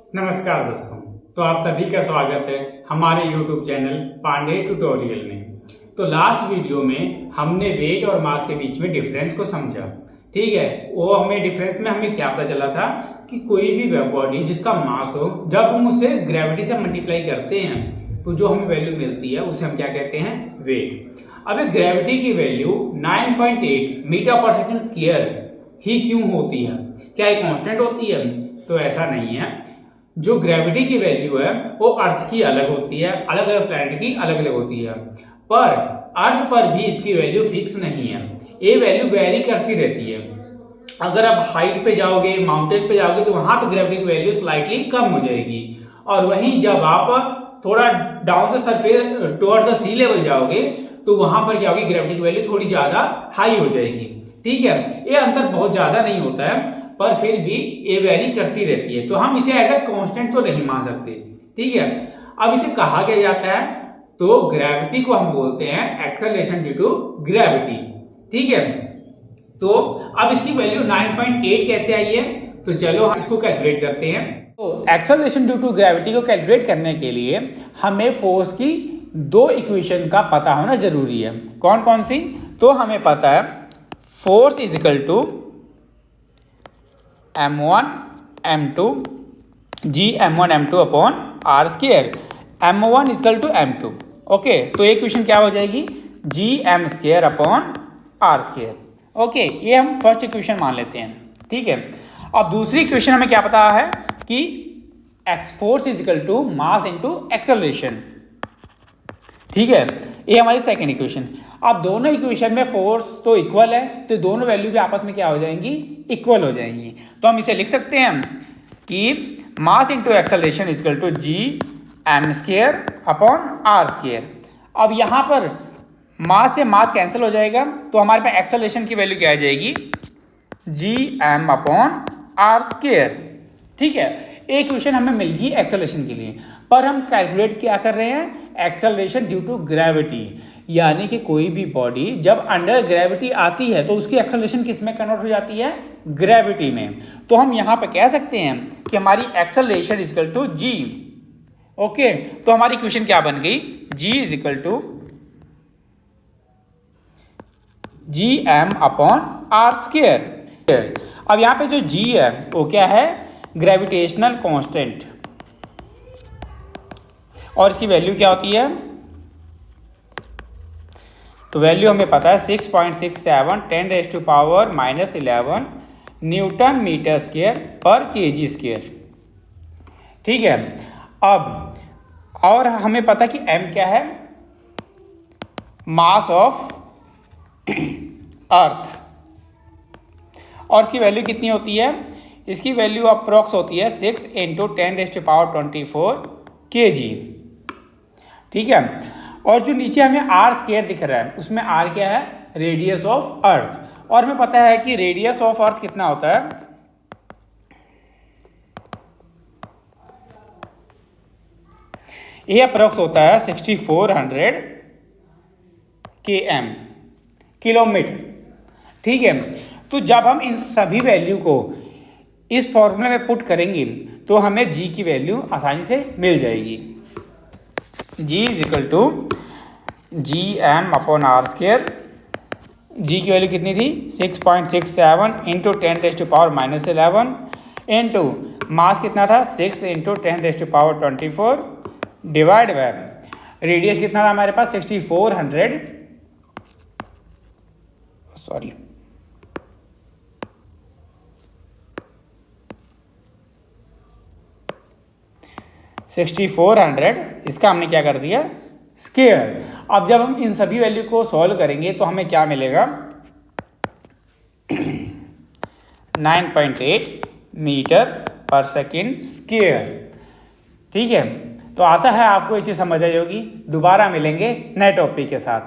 नमस्कार दोस्तों, तो आप सभी का स्वागत है हमारे YouTube चैनल पांडे ट्यूटोरियल में। तो लास्ट वीडियो में हमने वेट और मास के बीच में डिफरेंस को समझा। ठीक है, वो हमें डिफरेंस में हमें क्या पता चला था कि कोई भी बॉडी जिसका मास हो, जब हम उसे ग्रेविटी से मल्टीप्लाई करते हैं तो जो हमें वैल्यू मिलती है उसे हम क्या कहते हैं, वेट। अब ग्रेविटी की वैल्यू 9.8 मीटर पर सेकंड स्क्वायर ही क्यों होती है? क्या ये कांस्टेंट होती है? तो ऐसा नहीं है। जो ग्रेविटी की वैल्यू है वो अर्थ की अलग होती है, अलग अलग प्लैनेट की अलग अलग होती है, पर अर्थ पर भी इसकी वैल्यू फिक्स नहीं है। ये वैल्यू वेरी करती रहती है। अगर आप हाइट पे जाओगे, माउंटेन पे जाओगे, तो वहां पे ग्रेविटी की वैल्यू स्लाइटली कम हो जाएगी, और वहीं जब आप थोड़ा down the surface toward the sea level जाओगे तो वहां पर क्या होगी, ग्रेविटी की वैल्यू थोड़ी ज्यादा हाई हो जाएगी। ठीक है, ये अंतर बहुत ज्यादा नहीं होता है, पर फिर भी ये वेरी करती रहती है, तो हम इसे एज ए कांस्टेंट तो नहीं मान सकते। ठीक है, अब इसे कहा क्या जाता है, तो ग्रेविटी को हम बोलते हैं एक्सेलरेशन ड्यू टू ग्रेविटी। ठीक है, तो अब इसकी वैल्यू 9.8 कैसे आई है, तो चलो हम इसको कैलकुलेट करते हैं। तो एक्सेलरेशन ड्यू टू ग्रेविटी को कैलकुलेट करने के लिए हमें फोर्स की दो इक्वेशन का पता होना जरूरी है। कौन कौन सी? तो हमें पता है force is equal to m1 m2 g m1 m2 upon r square, m1 is equal to m2। Okay, तो ये इक्वेशन क्या हो जाएगी, g m square upon r square. Okay, ये हम फर्स्ट इक्वेशन मान लेते हैं। ठीक है, अब दूसरी इक्वेशन हमें क्या पता है कि force is equal to mass into acceleration. ठीक है, ये हमारी सेकंड इक्वेशन। अब दोनों इक्वेशन में फोर्स तो इक्वल है, तो दोनों वैल्यू भी आपस में क्या हो जाएंगी, इक्वल हो जाएंगी। तो हम इसे लिख सकते हैं कि mass into acceleration is equal to ji m square upon are square. अब यहाँ पर मास से मास कैंसिल हो जाएगा, तो हमारे पास एक्सेलरेशन की वैल्यू क्या आ जाएगी, g M upon are square. ठीक है, एक क्वेश्चन हमें मिल गई एक्सेलरेशन के लिए, पर हम कैलकुलेट क्या कर रहे हैं, एक्सेलरेशन ड्यू टू ग्रेविटी। यानी कि कोई भी बॉडी जब अंडर ग्रेविटी आती है तो उसकी एक्सेलरेशन किस में कन्वर्ट हो जाती है, ग्रेविटी में। तो हम यहाँ पे कह सकते हैं कि हमारी acceleration is equal to g. Okay, तो हमारी इक्वेशन क्या बन गई, g is equal to G M upon are square. अब यहाँ पे जो जी है वो क्या है, ग्रेविटेशनल कांस्टेंट, और इसकी वैल्यू क्या होती है, तो वैल्यू हमें पता है 6.67 10⁻⁻11 न्यूटन मीटर स्क्वायर पर केजी स्क्वायर। ठीक है, अब और हमें पता कि m क्या है, मास ऑफ अर्थ, और इसकी वैल्यू कितनी होती है, इसकी वैल्यू अप्रोक्स होती है 6 × 10⁻24 kg। ठीक है, और जो नीचे हमें आर स्क्वायर दिख रहा है उसमें आर क्या है, रेडियस ऑफ अर्थ, और हमें पता है कि रेडियस ऑफ अर्थ कितना होता है, ये अप्रोक्स होता है 6400 km, किलोमीटर। ठीक है, तो जब हम इन सभी वैल्यू को इस फॉर्मूले में पुट करेंगे तो हमें g की वैल्यू आसानी से मिल जाएगी। g is equal to G M upon are square. G की वैल्यू कितनी थी, 6.67 इंटू 10⁻⁻11 इंटू मास कितना था, 6 इंटू 10⁻24 डिवाइड बाय रेडियस कितना था हमारे पास, 6400 इसका हमने क्या कर दिया, स्क्वायर। अब जब हम इन सभी वैल्यू को सॉल्व करेंगे तो हमें क्या मिलेगा 9.8 मीटर पर सेकेंड स्क्वायर। ठीक है, तो आशा है आपको ये चीज़ समझ आई होगी। दोबारा मिलेंगे नए टॉपिक के साथ।